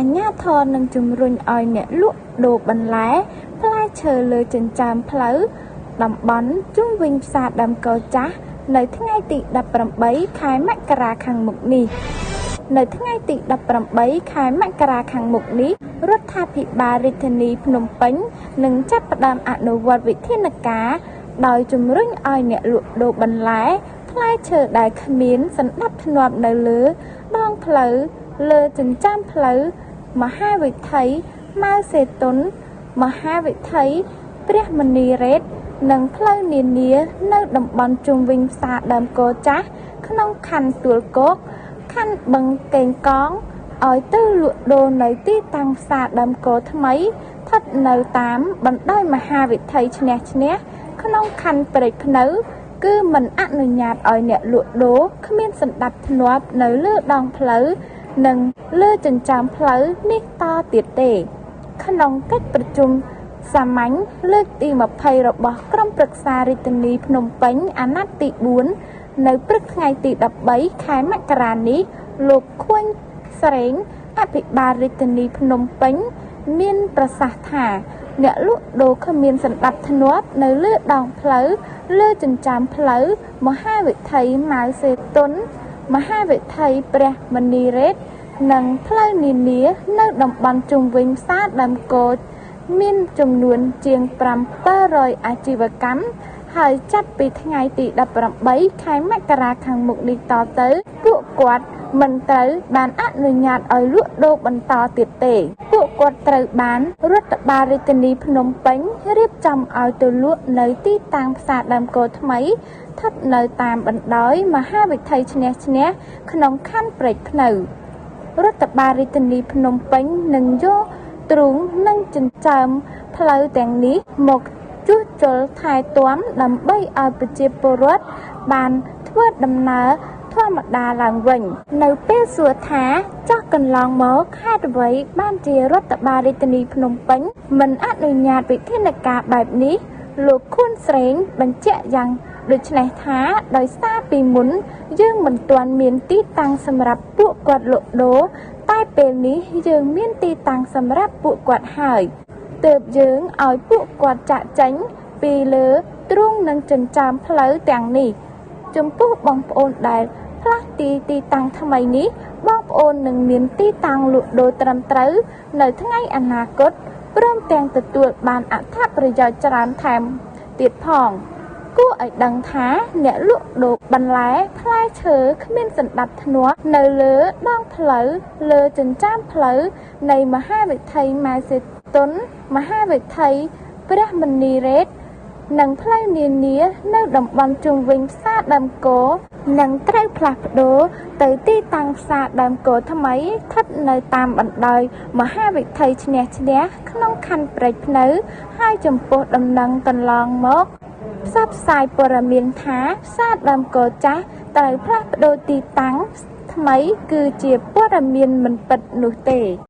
អាជ្ញាធរនឹងជំរុញឲ្យអ្នកលក់ដូរបន្លែផ្លែឈើលើចិញ្ចើមផ្លូវតំបន់ជុំវិញផ្សារដើមគរចាស់នៅថ្ងៃទី18ខែមករាខាងមុខនេះនៅថ្ងៃទី18ខែមករាខាងមុខនេះរដ្ឋាភិបាលរាជធានីភ្នំពេញនឹងចាប់ផ្ដើមអនុវត្តវិធានការដោយជំរុញឲ្យអ្នកលក់ដូរបន្លែផ្លែឈើដែលគ្មានសណ្ដាប់ធ្នាប់នៅលើដងផ្លូវលើចិញ្ចើមផ្លូវមហាវិថីម៉ៅសេតុនមហាវិថីព្រះមនីរ៉េតនិងផ្លូវនានានៅតំបន់ជុំវិញផ្សារដើមគរចាស់ក្នុងខណ្ឌទួលគោកខណ្ឌបឹងកេងកងឲ្យទៅលក់ដូរនៅទីតាំងផ្សារដើមគរថ្មីស្ថិតនៅតាមបណ្ដោយមហាវិថីឈ្នះក្នុងខណ្ឌព្រែកភ្នៅគឺមិនអនុញ្ញាតឲ្យអ្នកលក់ដូរគ្មានសណ្ដាប់ធ្នាប់នៅលើដងផ្លូវនិងលើចិញ្ចើមផ្លូវនេះតទៀតទេក្នុងកិច្ចប្រជុំសាមញ្ញលើកទី20របស់ក្រុមប្រឹក្សារាជធានីភ្នំពេញអាណត្តិទី4នៅព្រឹកថ្ងៃទី13ខែមករានេះលោកខួញស្រេងអភិបាលរាជធានីភ្នំពេញមានប្រសាសន៍ថាអ្នកលក់ដូរគ្មានសណ្ដាប់ធ្នាប់នៅលើដងផ្លូវលើចិញ្ចើមផ្លូវមហាវិថីម៉ៅសេតុនមហាវិថីព្រះមនីរ៉េតនិងផ្លូវនានានៅតំបន់ជុំវិញផ្សារដើមគរមានចំនួនជាង700អាជីវកម្មហើយចាប់ពីថ្ងៃទី18ខែមករាខាងមុខនេះតទៅពួកគាត់មិនត្រូវបានអនុញ្ញាតឲ្យលក់ដូរបន្តទៀតទេពួកគាត់ត្រូវបានរដ្ឋបាលរាជធានីភ្នំពេញរៀបចំឲ្យទៅលក់នៅទីតាំងផ្សារដើមគរថ្មីស្ថិតនៅតាមបណ្ដោយមហាវិថីឈ្នះក្នុងខណ្ឌព្រែកភ្នៅរដ្ឋបាលរាជធានីភ្នំពេញនឹងយកទ្រូងនិងចិញ្ចើមផ្លូវទាំងនេះមកជួសជុលថែទាំដើម្បីឲ្យប្រជាពលរដ្ឋបានធ្វើដំណើរធម្មតាឡើងវិញនៅពេលសួរថាចោះកន្លងមកហេតុអ្វីបានជារដ្ឋបាលរាជធានីភ្នំពេញមិនអនុញ្ញាតវិធានការបែបនេះលោកខួនស្រេងបញ្ជាក់យ៉ាងដូចនេះថាដោយសារពីមុនយើងមិនទាន់មានទីតាំងសម្រាប់ពួកគាត់លក់ដូរតែពេលនេះយើងមានទីតាំងសម្រាប់ពួកគាត់ហើយទើបយើងឲ្យពួកគាត់ចាក់ចេញពីលើទ្រូងនិងចិញ្ចើមផ្លូវទាំងនេះចំពោះបងប្អូនដែលផ្លាស់ទីតាំងថ្មីនេះបងប្អូននឹងមានទីតាំងលក់ដូរត្រឹមត្រូវនៅថ្ងៃអនាគតព្រមទាំងទទួលបានអត្ថប្រយោជន៍ច្រើនថែមទៀតផងគួរឲ្យដឹងថាអ្នកលក់ដូរបន្លែផ្លែឈើគ្មានសណ្ដាប់ធ្នាប់នៅលើដងផ្លូវលើចិញ្ចើមផ្លូវនៃមហាវិថីម៉ៅសេតុនមហាវិថីព្រះមនីរ៉េតនិងផ្លូវនានានៅតំបន់ជុំវិញផ្សារដើមគរនឹងត្រូវផ្លាស់ប្ដូរទៅទីតាំងផ្សារដើមគរថ្មីស្ថិតនៅតាមបណ្ដោយមហាវិថីឈ្នះក្នុងខណ្ឌព្រែកភ្នៅហើយចំពោះដំណឹងកន្លងមកផ្សព្វផ្សាយព័ត៌មានថាផ្សារដើមគរចាស់ត្រូវផ្លាស់ប្ដូរទីតាំងថ្មីគឺជាព័ត៌មានមិនពិតនោះទេ